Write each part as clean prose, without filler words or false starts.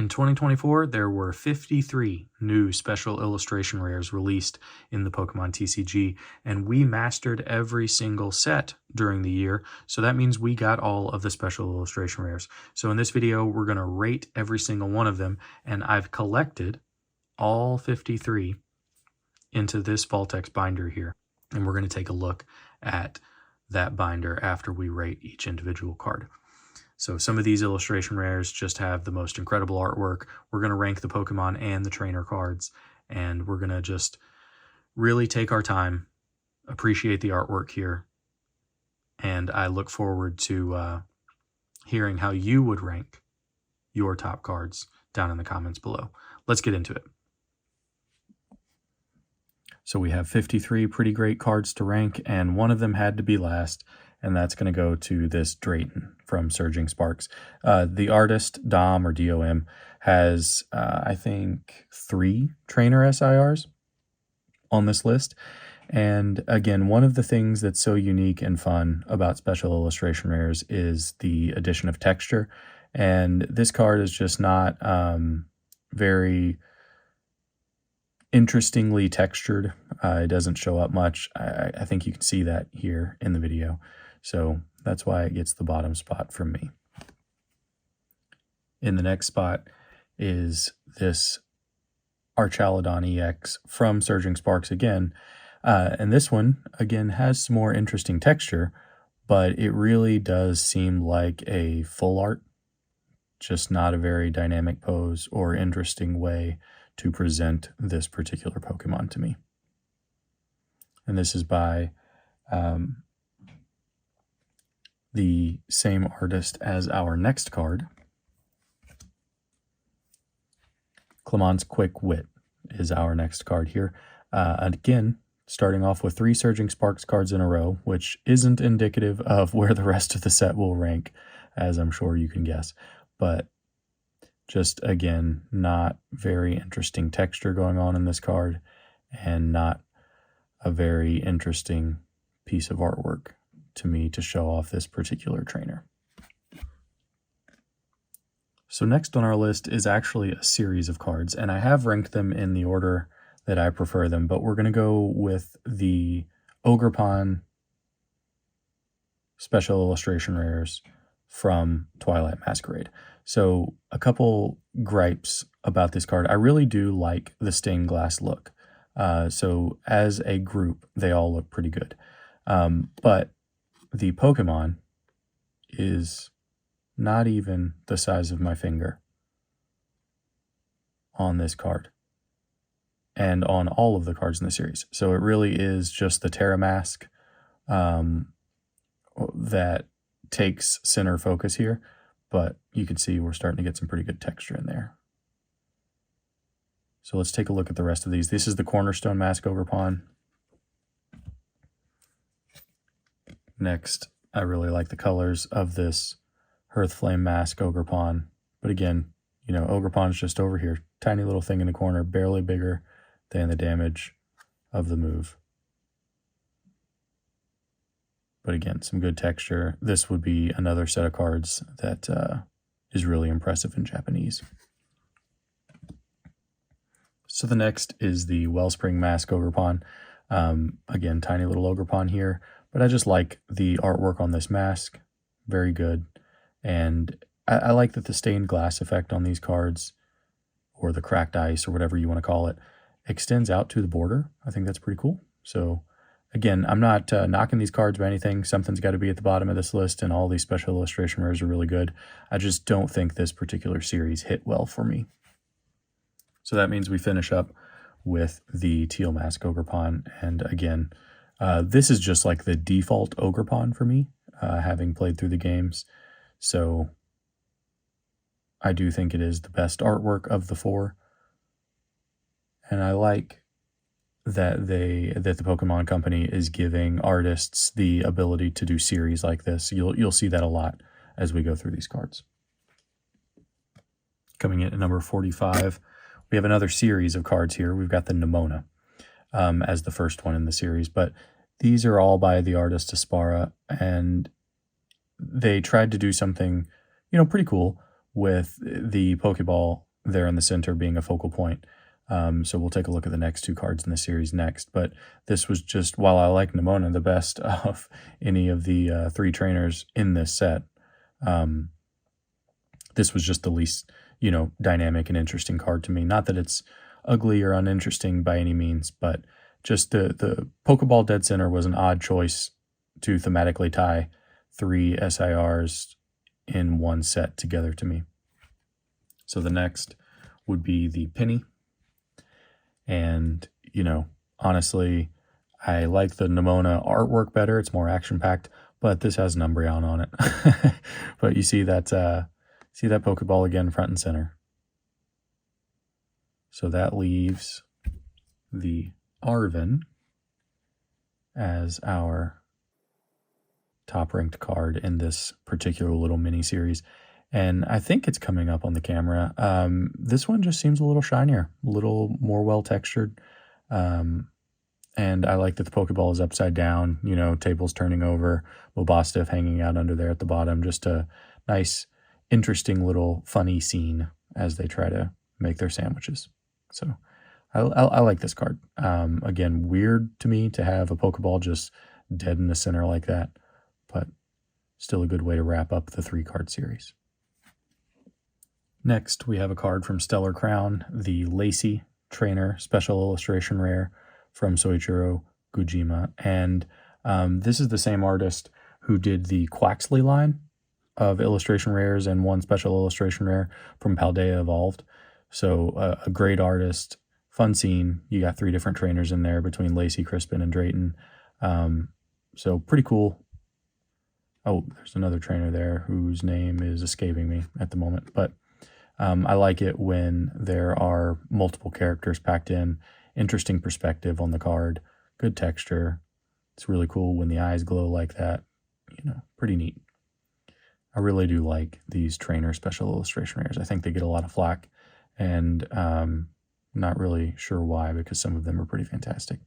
In 2024, there were 53 new special illustration rares released in the Pokemon TCG, and we mastered every single set during the year, so that means we got all of the special illustration rares. So in this video, we're going to rate every single one of them, and I've collected all 53 into this Vaultex binder here, and we're going to take a look at that binder after we rate each individual card. So some of these illustration rares just have the most incredible artwork. We're going to rank the Pokemon and the trainer cards, and we're going to just really take our time, appreciate the artwork here, and I look forward to hearing how you would rank your top cards down in the comments below. Let's get into it. So we have 53 pretty great cards to rank, and one of them had to be last, and that's going to go to this Drayton from Surging Sparks. The artist, Dom or DOM, has, I think, 3 trainer SIRs on this list. And again, one of the things that's so unique and fun about special illustration rares is the addition of texture. And this card is just not very interestingly textured. It doesn't show up much. I think you can see that here in the video. So that's why it gets the bottom spot from me. In the next spot is this Archaludon EX from Surging Sparks again. And this one, again, has some more interesting texture, but it really does seem like a full art, just not a very dynamic pose or interesting way to present this particular Pokemon to me. And this is by the same artist as our next card. Clement's Quick Wit is our next card here. Again, starting off with 3 Surging Sparks cards in a row, which isn't indicative of where the rest of the set will rank, as I'm sure you can guess. But just, again, not very interesting texture going on in this card, and not a very interesting piece of artwork to me to show off this particular trainer. So next on our list is actually a series of cards, and I have ranked them in the order that I prefer them, but we're going to go with the Ogerpons special illustration rares from Twilight Masquerade. So a couple gripes about this card. I really do like the stained glass look. So as a group, they all look pretty good. But the Pokemon is not even the size of my finger on this card and on all of the cards in the series. So it really is just the Terra Mask that takes center focus here, but you can see we're starting to get some pretty good texture in there. So let's take a look at the rest of these. This is the Cornerstone Mask Ogerpons. Next, I really like the colors of this Hearthflame Mask Ogerpons. But again, you know, Ogerpons just over here. Tiny little thing in the corner, barely bigger than the damage of the move. But again, some good texture. This would be another set of cards that is really impressive in Japanese. So the next is the Wellspring Mask Ogerpons. Again, tiny little Ogerpons here. But I just like the artwork on this mask. Very good. And I like that the stained glass effect on these cards, or the cracked ice, or whatever you want to call it, extends out to the border. I think that's pretty cool. So again, I'm not knocking these cards by anything. Something's got to be at the bottom of this list, and all these special illustration rares are really good. I just don't think this particular series hit well for me. So that means we finish up with the Teal Mask Ogerpons. And again, this is just like the default Ogerpons for me, having played through the games. So I do think it is the best artwork of the 4. And I like that the Pokemon Company is giving artists the ability to do series like this. You'll see that a lot as we go through these cards. Coming in at number 45, we have another series of cards here. We've got the Nemona as the first one in the series, but these are all by the artist Aspara, and they tried to do something, you know, pretty cool with the Pokeball there in the center being a focal point. So we'll take a look at the next two cards in the series next. But this was just, while I like Nimona the best of any of the 3 trainers in this set, this was just the least, dynamic and interesting card to me. Not that it's ugly or uninteresting by any means, but just the Pokeball Dead Center was an odd choice to thematically tie 3 SIRs in one set together to me. So the next would be the Penny. And, honestly, I like the Nimona artwork better. It's more action-packed, but this has an Umbreon on it. But you see that Pokeball again front and center. So that leaves the Arven as our top-ranked card in this particular little mini-series. And I think it's coming up on the camera. This one just seems a little shinier, a little more well-textured. And I like that the Pokeball is upside down, tables turning over, Mobostiff hanging out under there at the bottom. Just a nice, interesting little funny scene as they try to make their sandwiches. So I like this card. Again, weird to me to have a Pokeball just dead in the center like that, but still a good way to wrap up the 3-card series. Next, we have a card from Stellar Crown, the Lacey Trainer Special Illustration Rare from Soichiro Gujima. And this is the same artist who did the Quaxley line of illustration rares and one special illustration rare from Paldea Evolved. So a great artist, fun scene. You got 3 different trainers in there between Lacey, Crispin, and Drayton. So pretty cool. Oh, there's another trainer there whose name is escaping me at the moment. But I like it when there are multiple characters packed in. Interesting perspective on the card. Good texture. It's really cool when the eyes glow like that. Pretty neat. I really do like these trainer special illustration rares. I think they get a lot of flack, and not really sure why, because some of them are pretty fantastic.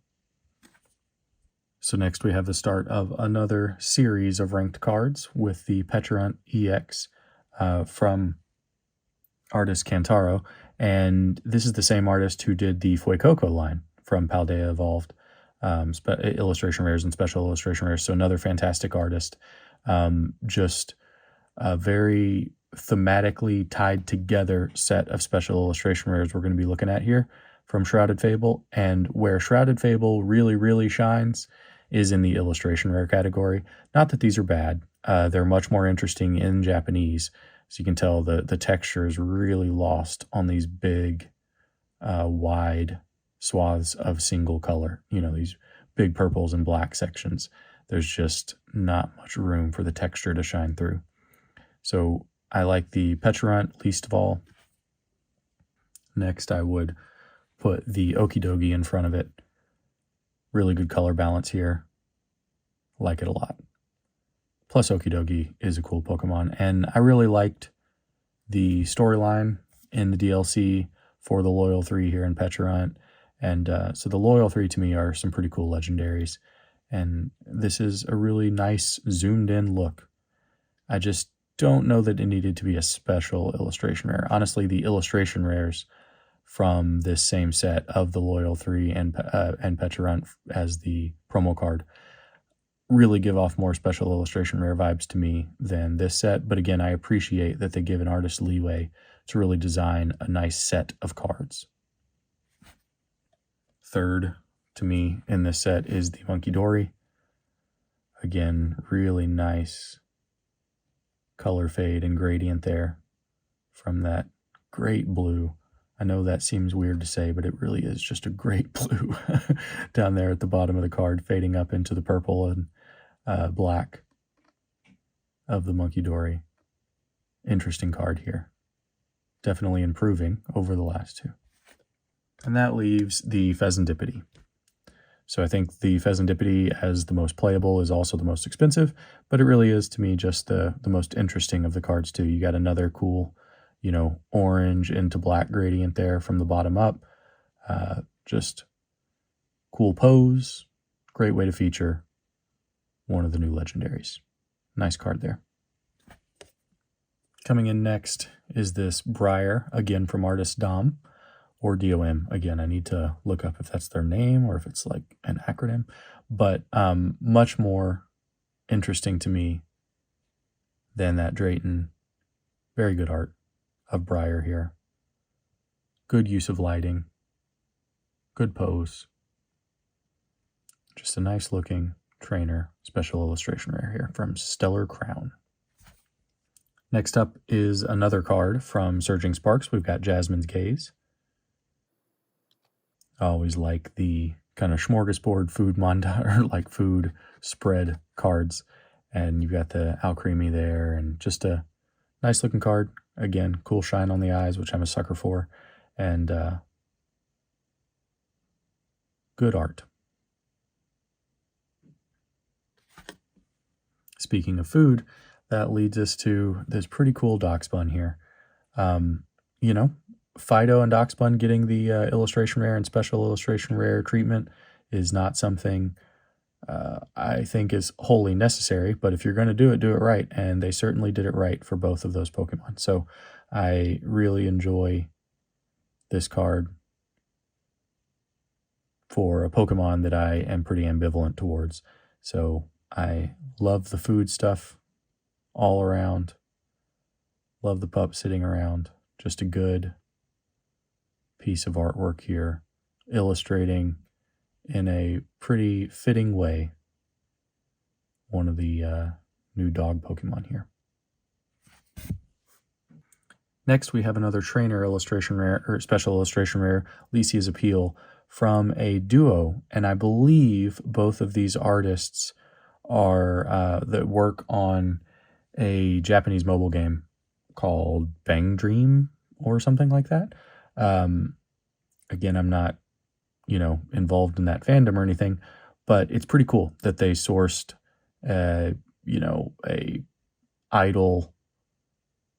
So next we have the start of another series of ranked cards with the Pecharunt EX from artist Kantaro, and this is the same artist who did the Fuecoco line from Paldea Evolved, illustration rares and special illustration rares. So another fantastic artist, just a very thematically tied together set of special illustration rares we're going to be looking at here from Shrouded Fable. And where Shrouded Fable really, really shines is in the illustration rare category. Not that these are bad. They're much more interesting in Japanese. So you can tell the texture is really lost on these big, wide swaths of single color. These big purples and black sections. There's just not much room for the texture to shine through. So I like the Pecharunt least of all. Next, I would put the Okidogi in front of it. Really good color balance here. Like it a lot. Plus, Okidogi is a cool Pokemon, and I really liked the storyline in the DLC for the Loyal 3 here in Pecharunt, and so the Loyal 3 to me are some pretty cool legendaries, and this is a really nice zoomed-in look. I just don't know that it needed to be a special illustration rare. Honestly, the illustration rares from this same set of the Loyal 3 and Pecharunt as the promo card really give off more special illustration rare vibes to me than this set. But again, I appreciate that they give an artist leeway to really design a nice set of cards. Third, to me, in this set is the Monkey Dory. Again, really nice color fade and gradient there from that great blue. I know that seems weird to say, but it really is just a great blue down there at the bottom of the card, fading up into the purple and black of the Monkey Dory. Interesting card here. Definitely improving over the last two. And that leaves the Pheasantipity. So I think the Pheasantipity as the most playable is also the most expensive, but it really is to me just the most interesting of the cards too. You got another cool, orange into black gradient there from the bottom up. Just cool pose, great way to feature one of the new legendaries. Nice card there. Coming in next is this Briar, again from artist Dom, or DOM. Again, I need to look up if that's their name or if it's like an acronym, but much more interesting to me than that Drayton. Very good art of Briar here. Good use of lighting. Good pose. Just a nice looking trainer special illustration rare here from Stellar Crown. Next up is another card from Surging Sparks. We've got Jasmine's Gaze. I always like the kind of smorgasbord food montage, or like food spread cards. And you've got the Alcremie there, and just a nice looking card. Again, cool shine on the eyes, which I'm a sucker for. And good art. Speaking of food, that leads us to this pretty cool Doxbun here. You know, Fido and Doxbun getting the illustration rare and special illustration rare treatment is not something I think is wholly necessary, but if you're going to do it right, and they certainly did it right for both of those Pokemon. So I really enjoy this card for a Pokemon that I am pretty ambivalent towards. So I love the food stuff all around. Love the pup sitting around. Just a good piece of artwork here, illustrating in a pretty fitting way one of the new dog Pokemon here. Next, we have another trainer illustration rare, or special illustration rare, Lisia's Appeal, from a duo, and I believe both of these artists are that work on a Japanese mobile game called Bang Dream or something like that. Again, I'm not, involved in that fandom or anything, but it's pretty cool that they sourced, a idol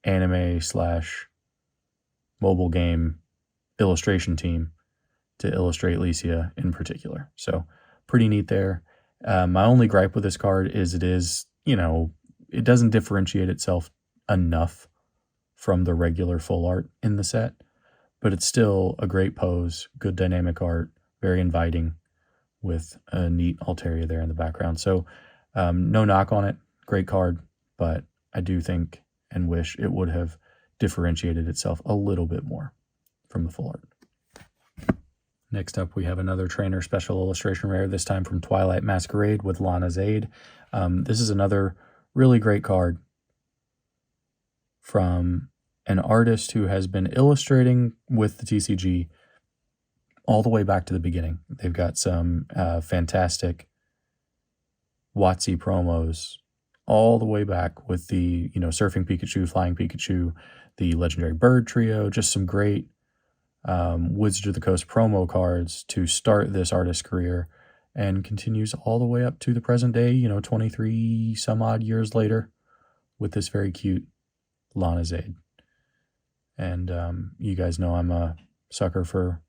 anime / mobile game illustration team to illustrate Licia in particular. So pretty neat there. My only gripe with this card is it doesn't differentiate itself enough from the regular full art in the set, but it's still a great pose, good dynamic art, very inviting with a neat Altaria there in the background. So no knock on it, great card, but I do think and wish it would have differentiated itself a little bit more from the full art. Next up, we have another trainer special illustration rare, this time from Twilight Masquerade with Lana's Aid. This is another really great card from an artist who has been illustrating with the TCG all the way back to the beginning. They've got some fantastic WotC promos all the way back with the, Surfing Pikachu, Flying Pikachu, the Legendary Bird Trio, just some great Wizards of the Coast promo cards to start this artist's career, and continues all the way up to the present day, 23 some odd years later with this very cute Lana's Aid. And you guys know I'm a sucker for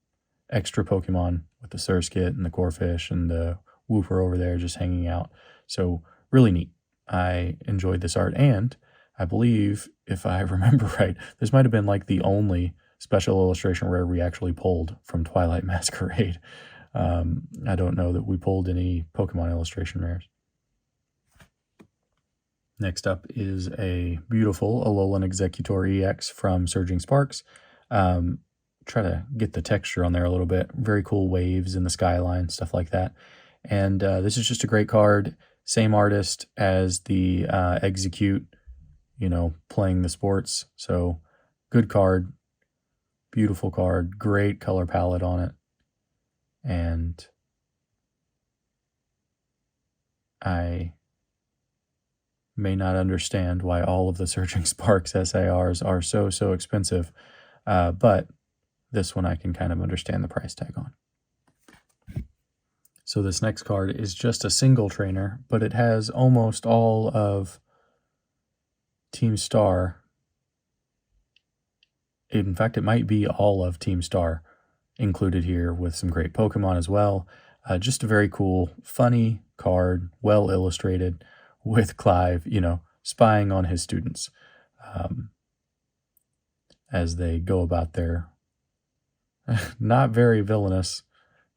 extra Pokemon with the Surskit and the Corphish and the Wooper over there just hanging out. So really neat. I enjoyed this art, and I believe, if I remember right, this might have been like the only special illustration rare we actually pulled from Twilight Masquerade. I don't know that we pulled any Pokemon illustration rares. Next up is a beautiful Alolan Executor EX from Surging Sparks. Try to get the texture on there a little bit. Very cool waves in the skyline, stuff like that. And this is just a great card. Same artist as the Execute, playing the sports. So good card, beautiful card, great color palette on it. And I may not understand why all of the Surging Sparks SARs are so expensive, but this one I can kind of understand the price tag on. So this next card is just a single trainer, but it has almost all of Team Star. In fact, it might be all of Team Star included here with some great Pokemon as well. Just a very cool, funny card, well illustrated, with Clive, spying on his students. as they go about their not very villainous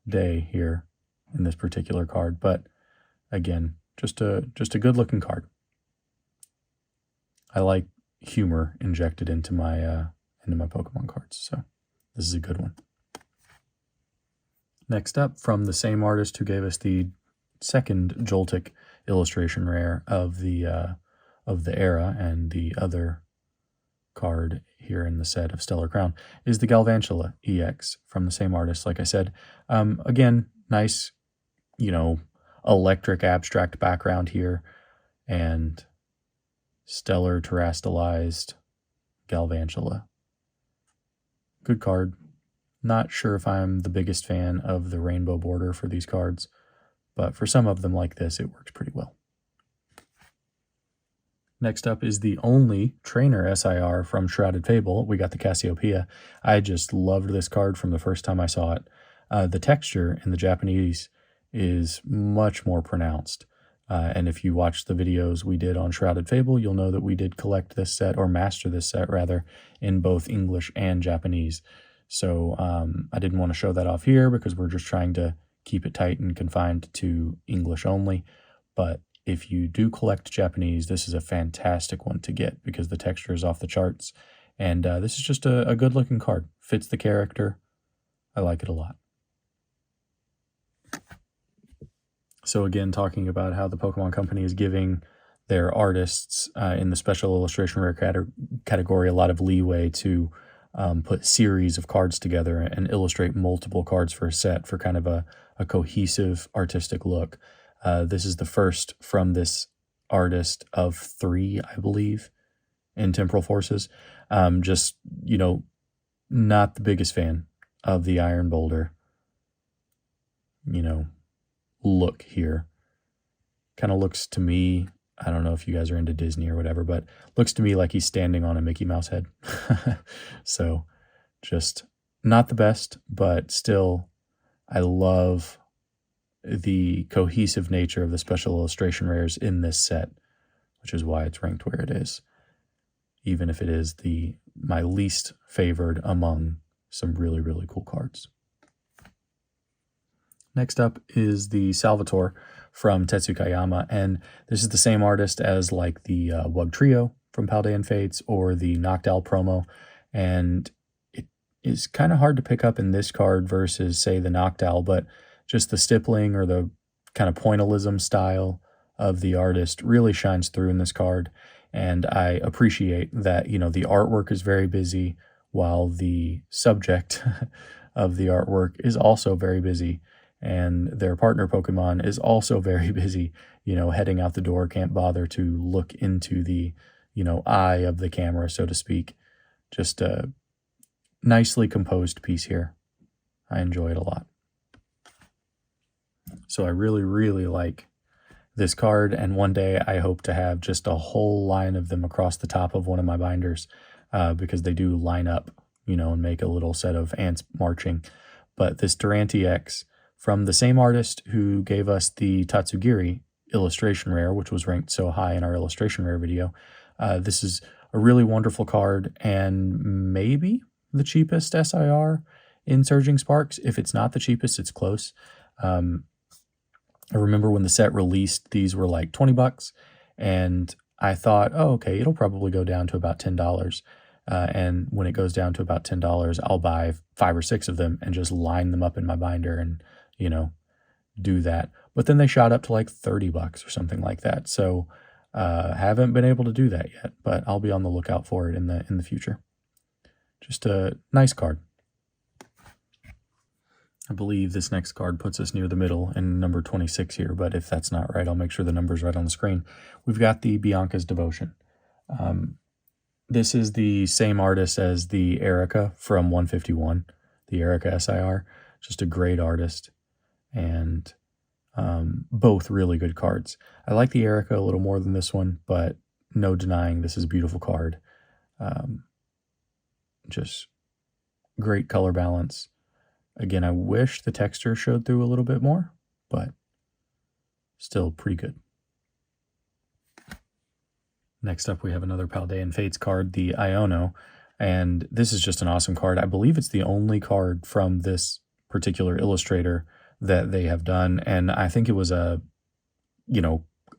day here in this particular card, but again, just a good looking card. I like humor injected into my Pokemon cards, so this is a good one. Next up, from the same artist who gave us the second Joltik illustration rare of the era and the other card here in the set of Stellar Crown, is the Galvantula EX from the same artist, like I said. Again, nice, electric abstract background here, and stellar terastallized Galvantula. Good card. Not sure if I'm the biggest fan of the rainbow border for these cards, but for some of them like this, it works pretty well. Next up is the only trainer SIR from Shrouded Fable. We got the Cassiopeia. I just loved this card from the first time I saw it. The texture in the Japanese is much more pronounced. And if you watch the videos we did on Shrouded Fable, you'll know that we did collect this set, or master this set rather, in both English and Japanese. So I didn't want to show that off here because we're just trying to keep it tight and confined to English only. But if you do collect Japanese, this is a fantastic one to get because the texture is off the charts. And this is just a good looking card. Fits the character. I like it a lot. So again, talking about how the Pokemon Company is giving their artists in the special illustration rare category a lot of leeway to put series of cards together and illustrate multiple cards for a set for kind of a cohesive artistic look. This is the first from this artist of 3, I believe, in Temporal Forces. Just, not the biggest fan of the Iron Boulder, look here. Kind of looks to me, I don't know if you guys are into Disney or whatever, but looks to me like he's standing on a Mickey Mouse head. So just not the best, but still I love the cohesive nature of the special illustration rares in this set, which is why it's ranked where it is, even if it is my least favored among some really, really cool cards. Next up is the Salvatore from Tetsukayama, and this is the same artist as like the Wug Trio from Paldea and Fates or the Noctowl promo, and it is kind of hard to pick up in this card versus, say, the Noctowl, but just the stippling or the kind of pointillism style of the artist really shines through in this card, and I appreciate that, the artwork is very busy while the subject of the artwork is also very busy. And their partner Pokemon is also very busy, heading out the door, can't bother to look into the, eye of the camera, so to speak. Just a nicely composed piece here. I enjoy it a lot. So I really, really like this card, and one day I hope to have just a whole line of them across the top of one of my binders because they do line up, and make a little set of ants marching. But this Durante X, from the same artist who gave us the Tatsugiri illustration rare, which was ranked so high in our illustration rare video. This is a really wonderful card and maybe the cheapest SIR in Surging Sparks. If it's not the cheapest, it's close. I remember when the set released, these were like 20 bucks, and I thought, oh, okay, it'll probably go down to about $10. And when it goes down to about $10, I'll buy 5 or 6 of them and just line them up in my binder and do that. But then they shot up to like 30 bucks or something like that. So haven't been able to do that yet, but I'll be on the lookout for it in the future. Just a nice card. I believe this next card puts us near the middle in number 26 here, but if that's not right, I'll make sure the number's right on the screen. We've got the Bianca's Devotion. This is the same artist as the Erica from 151, the Erica SIR. Just a great artist. And both really good cards. I like the Erica a little more than this one, but no denying this is a beautiful card. Just great color balance. Again, I wish the texture showed through a little bit more, but still pretty good. Next up, we have another Paldea and Fates card, the Iono. And this is just an awesome card. I believe it's the only card from this particular illustrator that they have done. And I think it was a,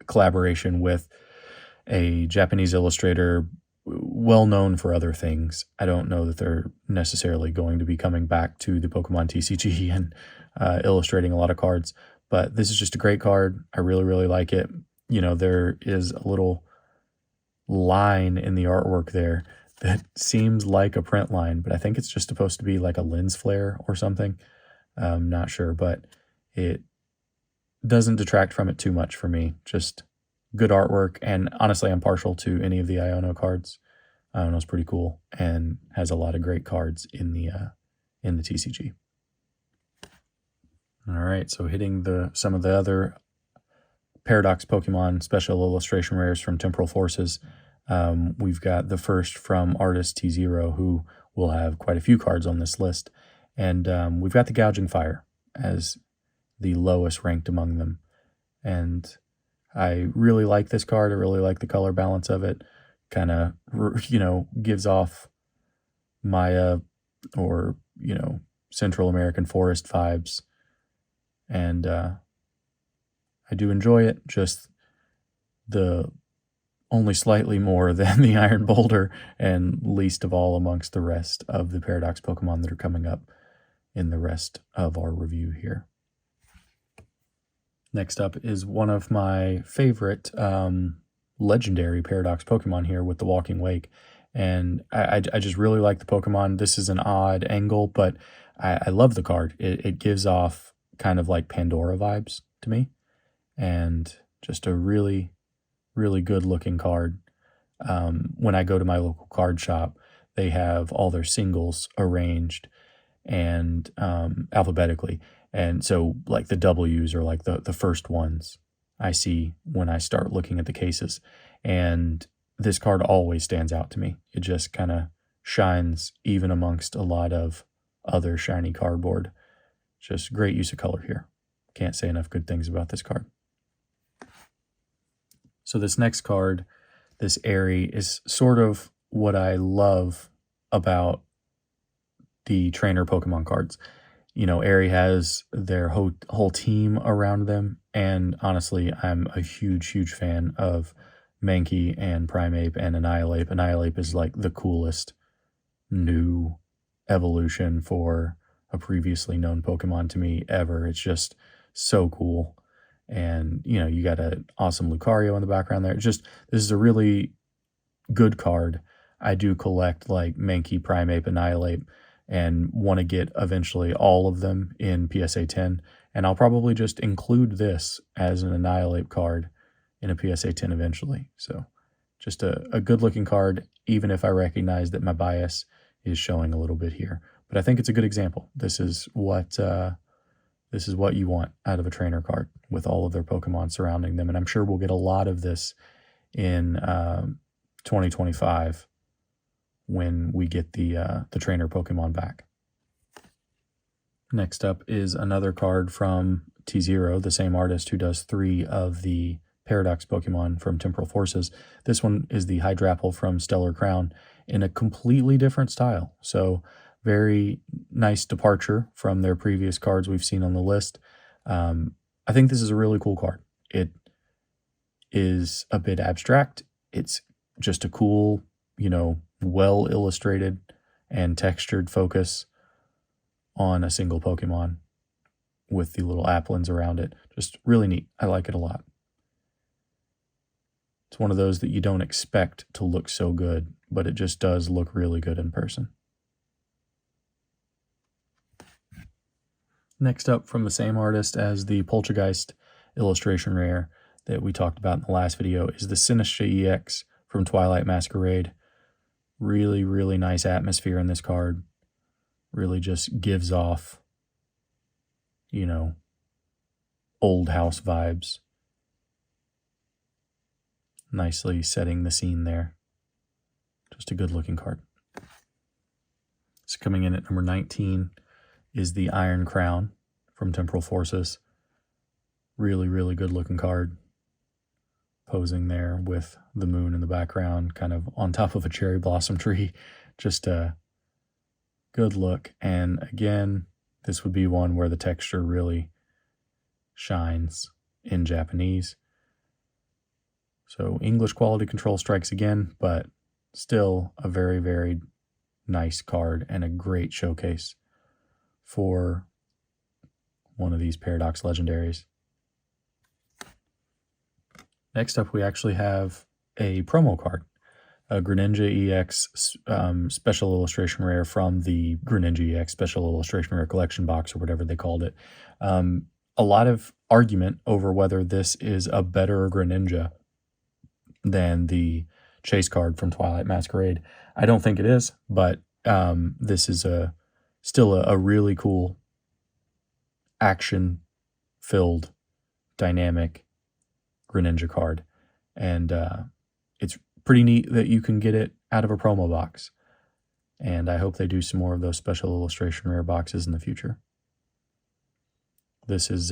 collaboration with a Japanese illustrator well known for other things. I don't know that they're necessarily going to be coming back to the Pokemon TCG and illustrating a lot of cards, but this is just a great card. I really, really like it. There is a little line in the artwork there that seems like a print line, but I think it's just supposed to be like a lens flare or something. I'm not sure, but it doesn't detract from it too much for me. Just good artwork, and honestly, I'm partial to any of the Iono cards. Iono's pretty cool and has a lot of great cards in the TCG. All right, so hitting some of the other Paradox Pokemon special illustration rares from Temporal Forces. We've got the first from artist T0, who will have quite a few cards on this list. And we've got the Gouging Fire as the lowest ranked among them. And I really like this card. I really like the color balance of it. Kind of, gives off Maya or, Central American forest vibes. And I do enjoy it, just the only slightly more than the Iron Boulder, and least of all amongst the rest of the Paradox Pokemon that are coming up in the rest of our review here. Next up is one of my favorite legendary Paradox Pokemon here with the Walking Wake. And I just really like the Pokemon. This is an odd angle, but I love the card. It gives off kind of like Pandora vibes to me. And just a really, really good looking card. When I go to my local card shop, they have all their singles arranged and alphabetically. And so like the W's are like the first ones I see when I start looking at the cases. And this card always stands out to me. It just kind of shines even amongst a lot of other shiny cardboard. Just great use of color here. Can't say enough good things about this card. So this next card, this Airy, is sort of what I love about the trainer Pokemon cards. Airy has their whole team around them, and honestly, I'm a huge, huge fan of Mankey and Primeape and Annihilape. Annihilape is like the coolest new evolution for a previously known Pokemon to me ever. It's just so cool. And, you got an awesome Lucario in the background there. This is a really good card. I do collect like Mankey, Primeape, Annihilape, and want to get eventually all of them in PSA 10. And I'll probably just include this as an Annihilape card in a PSA 10 eventually. So just a good looking card, even if I recognize that my bias is showing a little bit here. But I think it's a good example. This is what you want out of a trainer card with all of their Pokemon surrounding them. And I'm sure we'll get a lot of this in 2025 when we get the trainer Pokemon back. Next up is another card from T0, the same artist who does 3 of the Paradox Pokemon from Temporal Forces. This one is the Hydrapple from Stellar Crown in a completely different style. So very nice departure from their previous cards we've seen on the list. I think this is a really cool card. It is a bit abstract. It's just a cool, well illustrated and textured focus on a single Pokemon with the little applins around it. Just really neat. I like it a lot. It's one of those that you don't expect to look so good, but it just does look really good in person. Next up, from the same artist as the Poltergeist illustration rare that we talked about in the last video, is the Sinistra EX from Twilight Masquerade. Really, really nice atmosphere in this card. Really just gives off, old house vibes. Nicely setting the scene there. Just a good looking card. So coming in at number 19 is the Iron Crown from Temporal Forces. Really, really good looking card. posing there with the moon in the background, kind of on top of a cherry blossom tree. Just a good look. And again, this would be one where the texture really shines in Japanese. So English quality control strikes again, but still a very, very nice card and a great showcase for one of these Paradox legendaries. Next up, we actually have a promo card, a Greninja EX special illustration rare from the Greninja EX special illustration rare collection box, or whatever they called it. A lot of argument over whether this is a better Greninja than the chase card from Twilight Masquerade. I don't think it is, but this is still a really cool, action-filled, dynamic Greninja card. And it's pretty neat that you can get it out of a promo box. And I hope they do some more of those special illustration rare boxes in the future. This is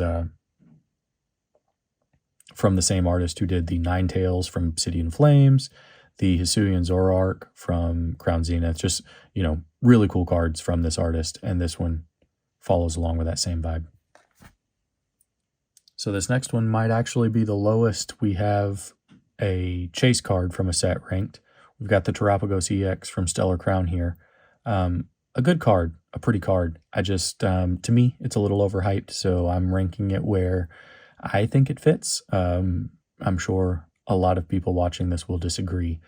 from the same artist who did the Ninetales from City in Flames, the Hisuian Zoroark from Crown Zenith. Just, really cool cards from this artist. And this one follows along with that same vibe. So this next one might actually be the lowest we have a chase card from a set ranked. We've got the Terapagos EX from Stellar Crown here. A good card, a pretty card. I just, to me, it's a little overhyped, so I'm ranking it where I think it fits. I'm sure a lot of people watching this will disagree.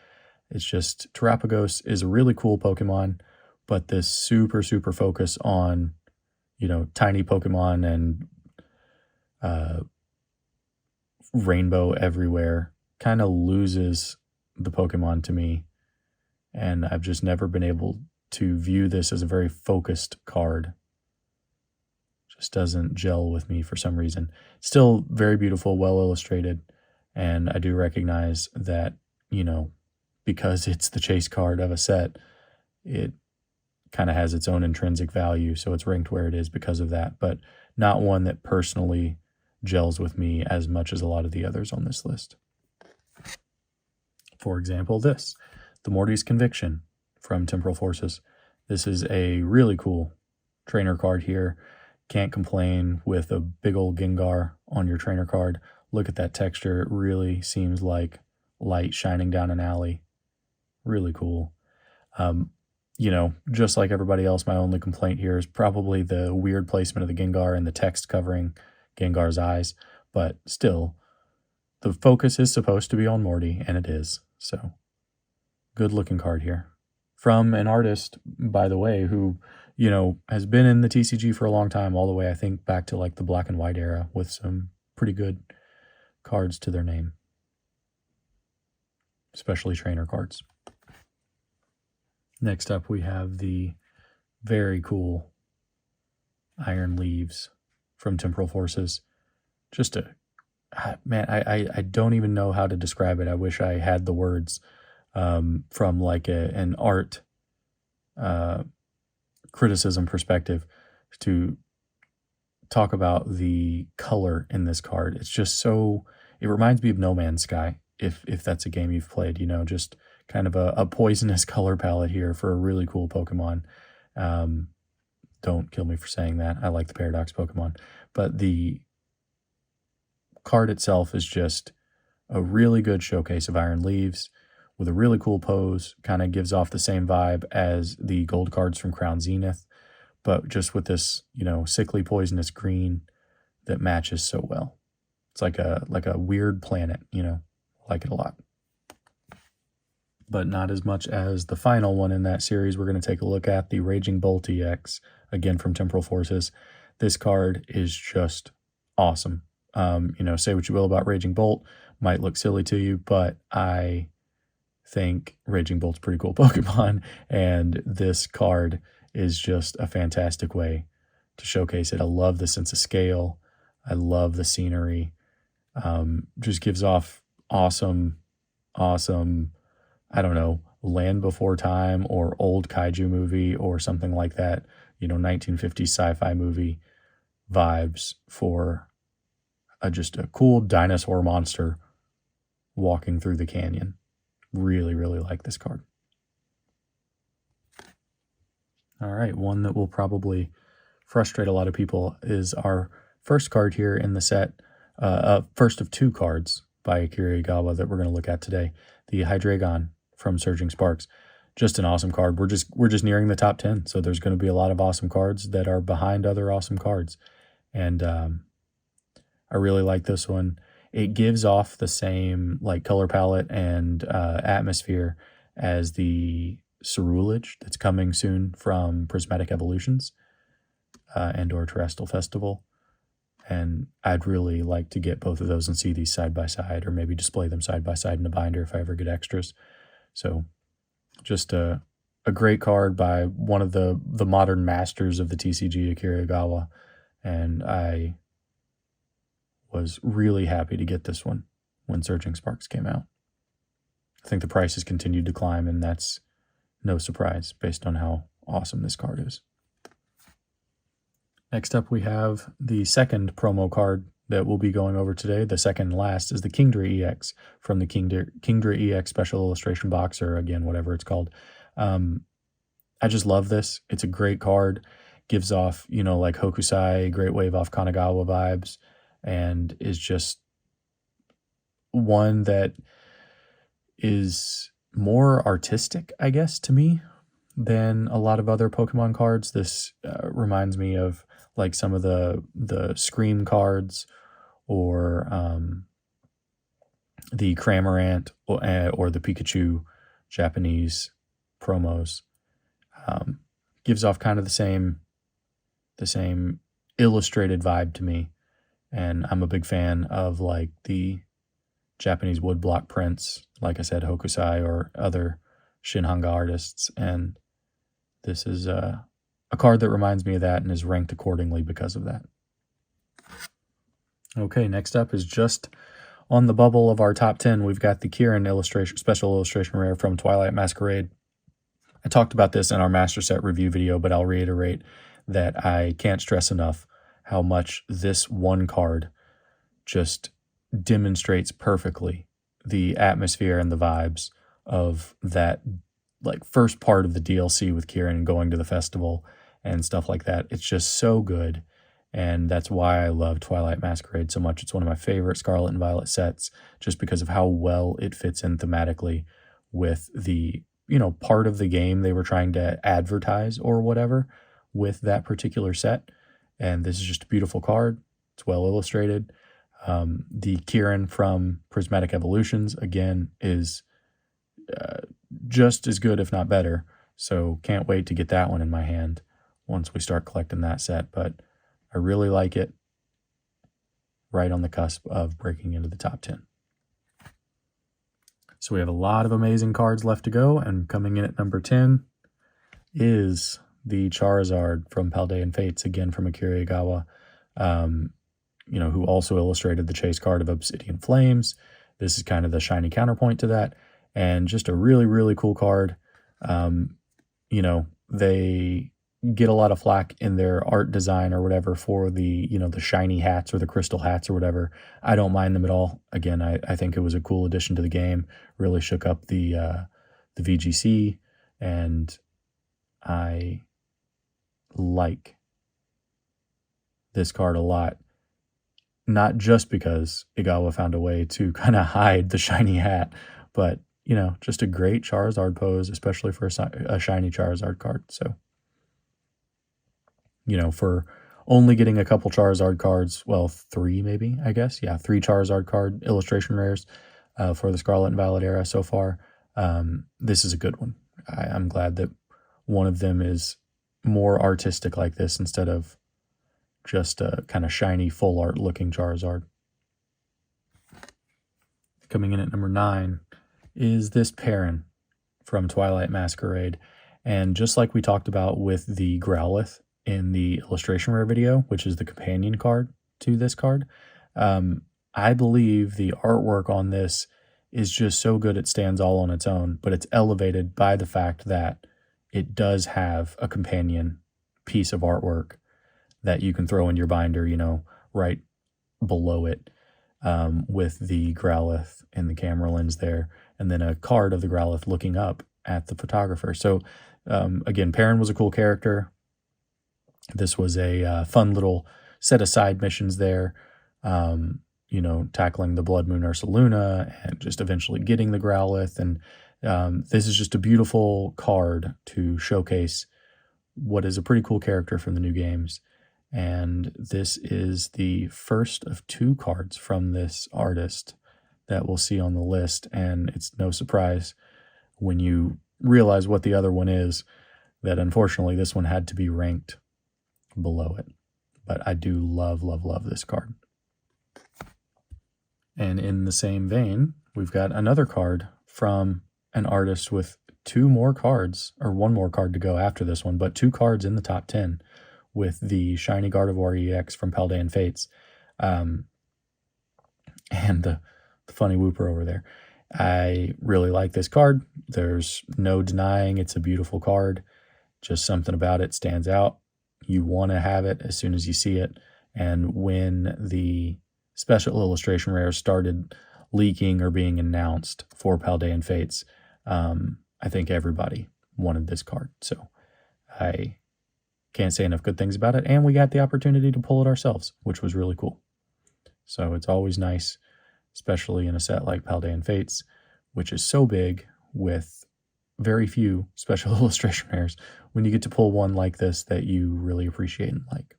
It's just Terapagos is a really cool Pokemon, but this super, super focus on, tiny Pokemon and rainbow everywhere kind of loses the Pokemon to me. And I've just never been able to view this as a very focused card. Just doesn't gel with me for some reason. Still very beautiful, well illustrated. And I do recognize that, because it's the chase card of a set, it kind of has its own intrinsic value. So it's ranked where it is because of that, but not one that personally gels with me as much as a lot of the others on this list. For example, the Morty's Conviction from Temporal Forces. This is a really cool trainer card here. Can't complain with a big old Gengar on your trainer card. Look at that texture. It really seems like light shining down an alley. Really cool. Just like everybody else, my only complaint here is probably the weird placement of the Gengar and the text covering Gengar's eyes. But still, the focus is supposed to be on Morty, and it is. So, good looking card here. From an artist, by the way, who, has been in the TCG for a long time, all the way, I think, back to like the Black and White era with some pretty good cards to their name. Especially trainer cards. Next up, we have the very cool Iron Leaves from Temporal Forces. Just I don't even know how to describe it. I wish I had the words from like an art criticism perspective to talk about the color in this card. It's just so, it reminds me of No Man's Sky, if that's a game you've played, just kind of a poisonous color palette here for a really cool Pokemon. Don't kill me for saying that. I like the Paradox Pokemon. But the card itself is just a really good showcase of Iron Leaves with a really cool pose. Kind of gives off the same vibe as the gold cards from Crown Zenith, but just with this, sickly poisonous green that matches so well. It's like a weird planet, like it a lot. But not as much as the final one in that series. We're going to take a look at the Raging Bolt EX, again from Temporal Forces. This card is just awesome. Say what you will about Raging Bolt, might look silly to you, but I think Raging Bolt's a pretty cool Pokemon, and this card is just a fantastic way to showcase it. I love the sense of scale. I love the scenery. Just gives off awesome, I don't know, Land Before Time or old kaiju movie or something like that, 1950s sci-fi movie vibes for just a cool dinosaur monster walking through the canyon. Really, really like this card. All right, one that will probably frustrate a lot of people is our first card here in the set, first of 2 cards by Akira Igawa that we're going to look at today, the Hydreigon from Surging Sparks. Just an awesome card. We're just nearing the top 10, so there's going to be a lot of awesome cards that are behind other awesome cards, and I really like this one. It gives off the same like color palette and atmosphere as the Cerulege that's coming soon from Prismatic Evolutions and or Terrestrial Festival. And I'd really like to get both of those and see these side by side, or maybe display them side by side in a binder if I ever get extras. So just a great card by one of the modern masters of the TCG, Akira Igawa. And I was really happy to get this one when Surging Sparks came out. I think the prices continued to climb, and that's no surprise based on how awesome this card is. Next up, we have the second promo card that we'll be going over today. The second and last is the Kingdra EX from the Kingdra EX Special Illustration Box, or again, whatever it's called. I just love this. It's a great card. Gives off, like Hokusai, Great Wave off Kanagawa vibes, and is just one that is more artistic, I guess, to me, than a lot of other Pokemon cards. This reminds me of like some of the Scream cards, or the Cramorant, or the Pikachu Japanese promos. Gives off kind of the same illustrated vibe to me, and I'm a big fan of like the Japanese woodblock prints, like I said, Hokusai or other Shinhanga artists, and this is a card that reminds me of that and is ranked accordingly because of that. Okay, next up is just on the bubble of our top 10. We've got the Kieran special illustration rare from Twilight Masquerade. I talked about this in our Master Set review video, but I'll reiterate that I can't stress enough how much this one card just demonstrates perfectly the atmosphere and the vibes of that like first part of the DLC with Kieran going to the festival and stuff like that. It's just so good, and that's why I love Twilight Masquerade so much. It's one of my favorite Scarlet and Violet sets, just because of how well it fits in thematically with the part of the game they were trying to advertise or whatever with that particular set. And this is just a beautiful card. It's well illustrated. The Kieran from Prismatic Evolutions, again, is just as good, if not better. So can't wait to get that one in my hand once we start collecting that set. But I really like it. Right on the cusp of breaking into the top 10. So we have a lot of amazing cards left to go, and coming in at number 10 is the Charizard from Paldea and Fates, again from Akira Igawa, who also illustrated the chase card of Obsidian Flames. This is kind of the shiny counterpoint to that, and just a really, really cool card. They get a lot of flack in their art design or whatever for the, the shiny hats or the crystal hats or whatever. I don't mind them at all. Again, I think it was a cool addition to the game. Really shook up the VGC, and I like this card a lot. Not just because Igawa found a way to kind of hide the shiny hat, but, just a great Charizard pose, especially for a shiny Charizard card. So, for only getting a couple Charizard cards, well, 3 maybe, I guess. Yeah, 3 Charizard card illustration rares for the Scarlet and Violet era so far. This is a good one. I'm glad that one of them is more artistic like this instead of just a kind of shiny, full art looking Charizard. Coming in at number 9 is this Perrin from Twilight Masquerade. And just like we talked about with the Growlithe in the illustration rare video, which is the companion card to this card, I believe the artwork on this is just so good it stands all on its own, but it's elevated by the fact that it does have a companion piece of artwork that you can throw in your binder, right below it. with the Growlithe in the camera lens there, and then a card of the Growlithe looking up at the photographer. So again, Perrin was a cool character. This was a fun little set of side missions there, you know, tackling the Blood Moon Ursaluna and just eventually getting the Growlithe. And this is just a beautiful card to showcase what is a pretty cool character from the new games. And this is the first of 2 cards from this artist that we'll see on the list. And it's no surprise when you realize what the other one is that unfortunately this one had to be ranked below it. But I do love, love, love this card. And in the same vein, we've got another card from an artist with 2 more cards, or 1 more card to go after this one, but 2 cards in the top 10 with the Shiny Gardevoir EX from Paldea and Fates. And the funny Wooper over there. I really like this card. There's no denying it's a beautiful card. Just something about it stands out. You want to have it as soon as you see it. And when the special illustration rares started leaking or being announced for Paldea and Fates, I think everybody wanted this card. So I can't say enough good things about it. And we got the opportunity to pull it ourselves, which was really cool. So it's always nice, especially in a set like Paldea and Fates, which is so big with very few special illustration rares, when you get to pull one like this that you really appreciate and like.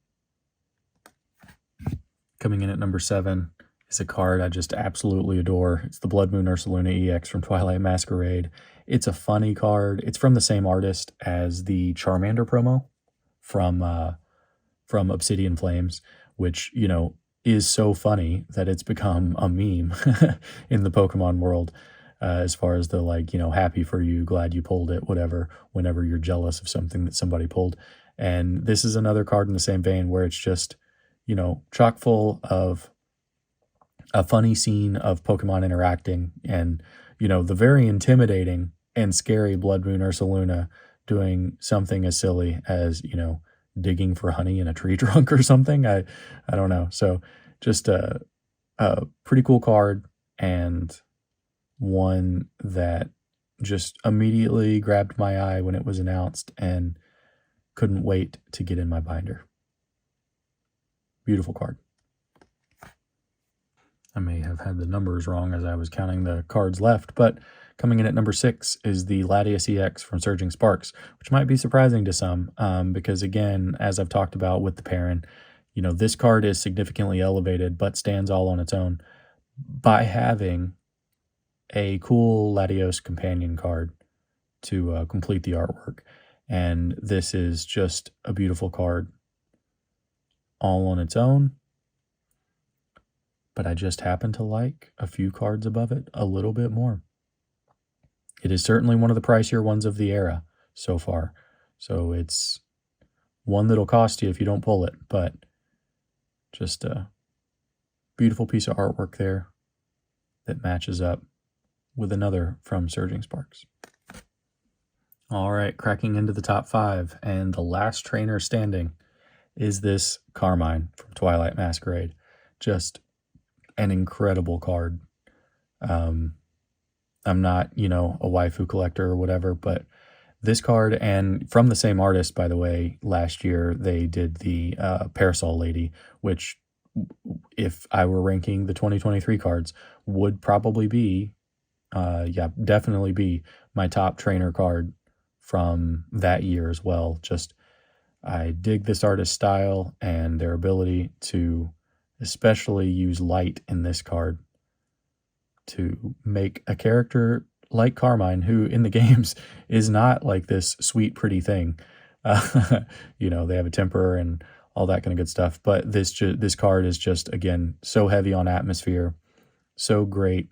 Coming in at number 7 is a card I just absolutely adore. It's the Blood Moon Ursaluna EX from Twilight Masquerade. It's a funny card. It's from the same artist as the Charmander promo from Obsidian Flames, which, you know, is so funny that it's become a meme in the Pokemon world, as far as the, like, you know, happy for you, glad you pulled it, whatever, whenever you're jealous of something that somebody pulled. And this is another card in the same vein where it's just, you know, chock full of a funny scene of Pokemon interacting and, you know, the very intimidating and scary Blood Moon Ursaluna doing something as silly as, you know, digging for honey in a tree trunk or something. I don't know. So just a pretty cool card, and one that just immediately grabbed my eye when it was announced and couldn't wait to get in my binder. Beautiful card. I may have had the numbers wrong as I was counting the cards left, but coming in at number 6 is the Latias EX from Surging Sparks, which might be surprising to some, because again, as I've talked about with the Perrin, you know, this card is significantly elevated, but stands all on its own by having a cool Latios companion card to complete the artwork. And this is just a beautiful card all on its own. But I just happen to like a few cards above it a little bit more. It is certainly one of the pricier ones of the era so far. So it's one that'll cost you if you don't pull it, but just a beautiful piece of artwork there that matches up with another from Surging Sparks. All right, cracking into the top 5, and the last trainer standing is this Carmine from Twilight Masquerade. Just an incredible card. I'm not, you know, a waifu collector or whatever, but this card, and from the same artist, by the way, last year they did the Parasol Lady, which, if I were ranking the 2023 cards, would probably be, definitely be my top trainer card from that year as well. Just, I dig this artist's style and their ability to especially use light in this card to make a character like Carmine, who in the games is not like this sweet, pretty thing. You know, they have a temper and all that kind of good stuff. But this card is just, again, so heavy on atmosphere, so great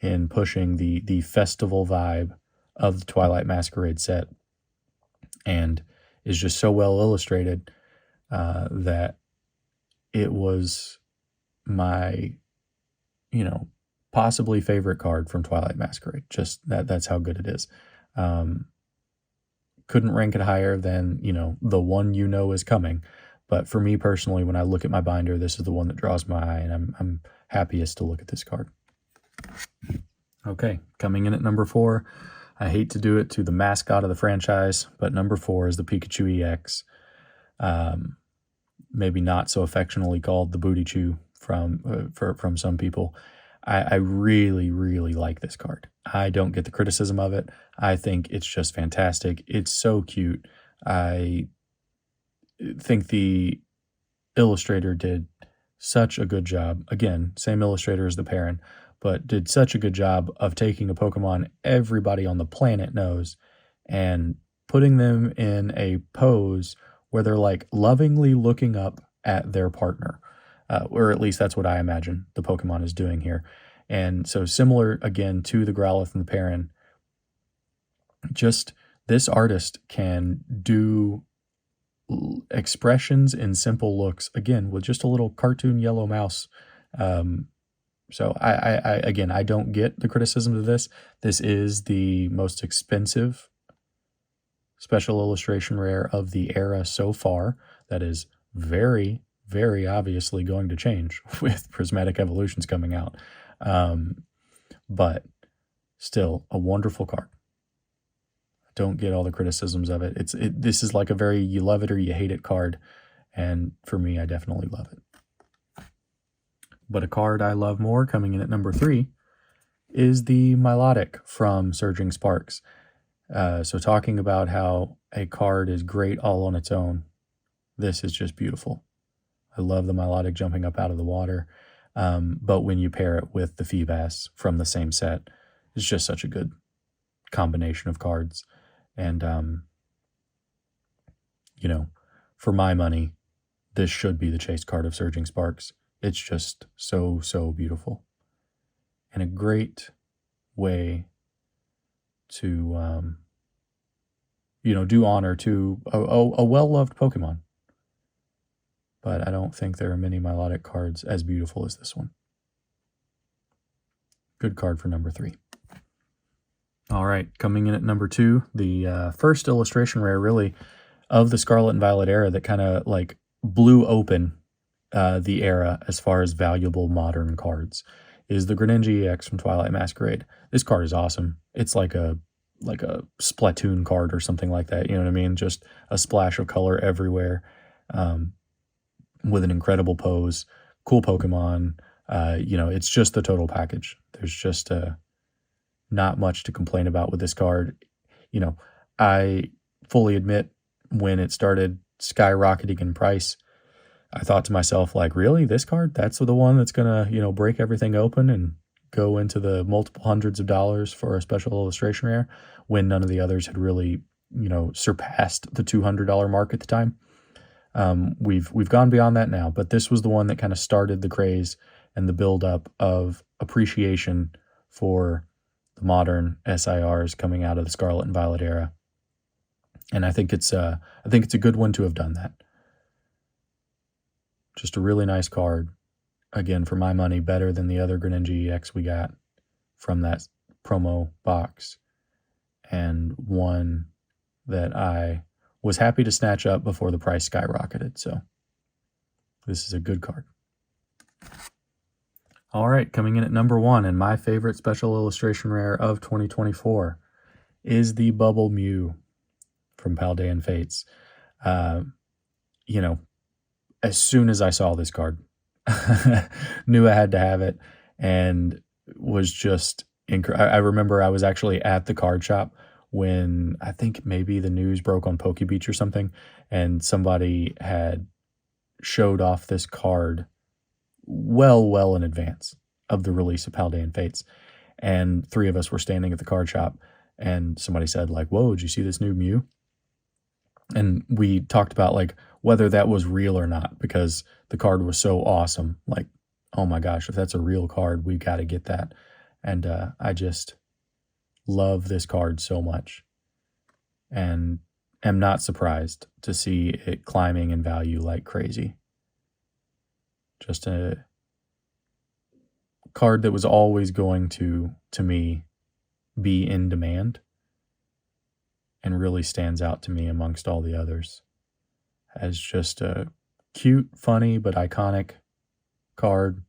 in pushing the festival vibe of the Twilight Masquerade set, and is just so well illustrated that it was my, you know, possibly favorite card from Twilight Masquerade. Just that's how good it is. Couldn't rank it higher than, you know, the one you know is coming. But for me personally, when I look at my binder, this is the one that draws my eye, and I'm happiest to look at this card. Okay, coming in at number 4. I hate to do it to the mascot of the franchise, but number 4 is the Pikachu EX. Maybe not so affectionately called the Booty Chew from some people. I really, really like this card. I don't get the criticism of it. I think it's just fantastic. It's so cute. I think the illustrator did such a good job. Again, same illustrator as the parent, but did such a good job of taking a Pokemon everybody on the planet knows and putting them in a pose where they're like lovingly looking up at their partner. Or at least that's what I imagine the Pokemon is doing here. And so similar, again, to the Growlithe and the Perrin, just this artist can do expressions in simple looks, again, with just a little cartoon yellow mouse. So again, I don't get the criticism of this. This is the most expensive special illustration rare of the era so far. That is very, very obviously going to change with Prismatic Evolutions coming out. But still a wonderful card. Don't get all the criticisms of it. This is like a very you love it or you hate it card. And for me, I definitely love it. But a card I love more, coming in at number 3, is the Milotic from Surging Sparks. So talking about how a card is great all on its own, this is just beautiful. I love the Milotic jumping up out of the water. But when you pair it with the Feebas from the same set, it's just such a good combination of cards. And, you know, for my money, this should be the chase card of Surging Sparks. It's just so, so beautiful. And a great way to, do honor to a well-loved Pokemon. But I don't think there are many Milotic cards as beautiful as this one. Good card for number 3. All right, coming in at number 2, the first illustration rare, really, of the Scarlet and Violet era that kind of like blew open the era as far as valuable modern cards, is the Greninja EX from Twilight Masquerade. This card is awesome. It's like a Splatoon card or something like that. You know what I mean? Just a splash of color everywhere, with an incredible pose, cool Pokemon. It's just the total package. There's just not much to complain about with this card. I fully admit when it started skyrocketing in price, I thought to myself, like, really, this card? That's the one that's going to, break everything open and go into the multiple hundreds of dollars for a special illustration rare, when none of the others had really, surpassed the $200 mark at the time. We've gone beyond that now, but this was the one that kind of started the craze and the buildup of appreciation for the modern SIRs coming out of the Scarlet and Violet era. And I think it's a good one to have done that. Just a really nice card. Again, for my money, better than the other Greninja EX we got from that promo box. And one that I was happy to snatch up before the price skyrocketed. So this is a good card. All right, coming in at number 1, and my favorite special illustration rare of 2024 is the Bubble Mew from Paldea and Fates. As soon as I saw this card, knew I had to have it, and was just I remember I was actually at the card shop when I think maybe the news broke on Poke Beach or something, and somebody had showed off this card well in advance of the release of Paldea and Fates. And 3 of us were standing at the card shop, and somebody said, like, whoa, did you see this new Mew? And we talked about, like, whether that was real or not, because the card was so awesome. Like, oh my gosh, if that's a real card, we got to get that. And I just love this card so much, and am not surprised to see it climbing in value like crazy. Just a card that was always going to me, be in demand, and really stands out to me amongst all the others as just a cute, funny, but iconic card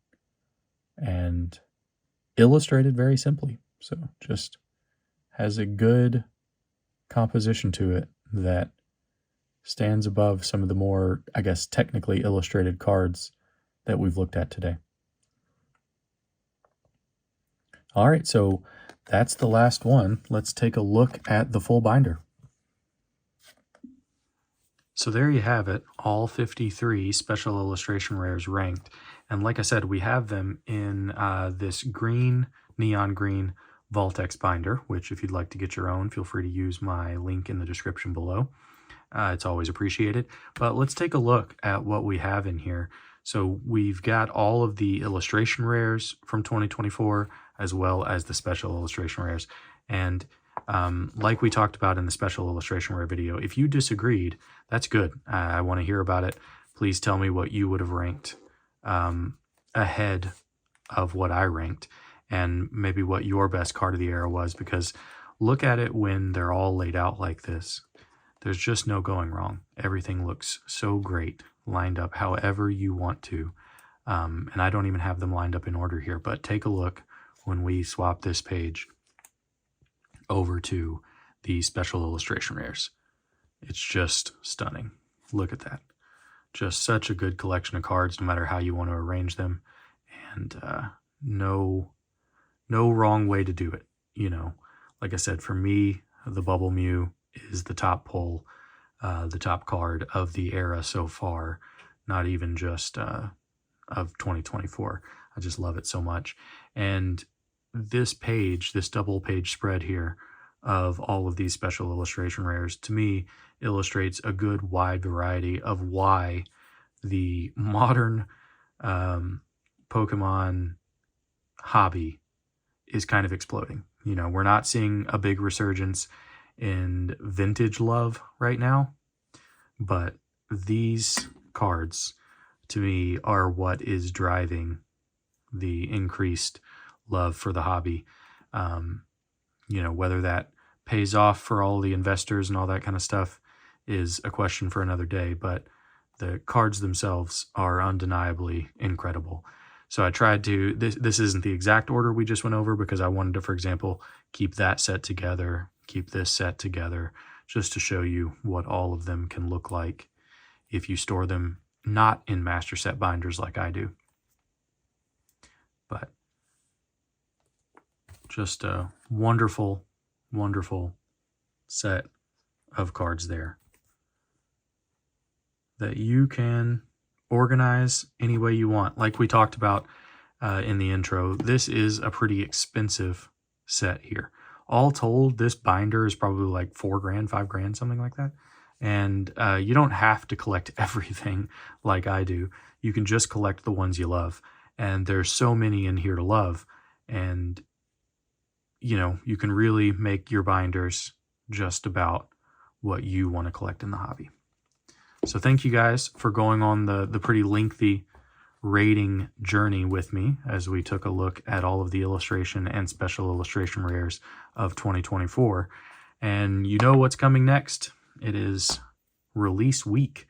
and illustrated very simply. So just has a good composition to it that stands above some of the more, I guess, technically illustrated cards that we've looked at today. All right, so that's the last one. Let's take a look at the full binder. So there you have it, all 53 special illustration rares ranked. And like I said, we have them in this green, neon green Vault-X binder, which if you'd like to get your own, feel free to use my link in the description below. It's always appreciated. But let's take a look at what we have in here. So we've got all of the illustration rares from 2024, as well as the special illustration rares. And like we talked about in the special illustration rare video, if you disagreed, that's good. I want to hear about it. Please tell me what you would have ranked ahead of what I ranked, and maybe what your best card of the era was, because look at it when they're all laid out like this. There's just no going wrong. Everything looks so great, lined up however you want to. And I don't even have them lined up in order here, but take a look when we swap this page over to the special illustration rares. It's just stunning. Look at that. Just such a good collection of cards, no matter how you want to arrange them. And no wrong way to do it. You know, like I said, for me, the Bubble Mew is the top pull, the top card of the era so far, not even just of 2024. I just love it so much. And this page, this double page spread here of all of these special illustration rares, to me, illustrates a good wide variety of why the modern Pokemon hobby is kind of exploding. You know, we're not seeing a big resurgence in vintage love right now, but these cards to me are what is driving the increased love for the hobby. You know, whether that pays off for all the investors and all that kind of stuff is a question for another day, but the cards themselves are undeniably incredible. So I tried to, this isn't the exact order we just went over, because I wanted to, for example, keep that set together, keep this set together, just to show you what all of them can look like if you store them not in master set binders like I do. But just a wonderful, wonderful set of cards there that you can organize any way you want. Like we talked about in the intro, this is a pretty expensive set here. All told, this binder is probably like $4 grand, $5 grand, something like that. And you don't have to collect everything like I do. You can just collect the ones you love. And there's so many in here to love. And, you know, you can really make your binders just about what you want to collect in the hobby. So thank you guys for going on the pretty lengthy rating journey with me as we took a look at all of the illustration and special illustration rares of 2024. And you know what's coming next. It is release week,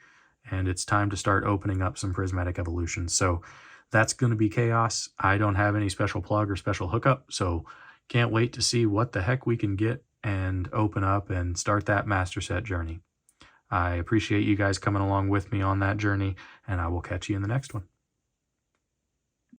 and it's time to start opening up some Prismatic Evolutions. So that's going to be chaos. I don't have any special plug or special hookup, so can't wait to see what the heck we can get and open up and start that master set journey. I appreciate you guys coming along with me on that journey, and I will catch you in the next one.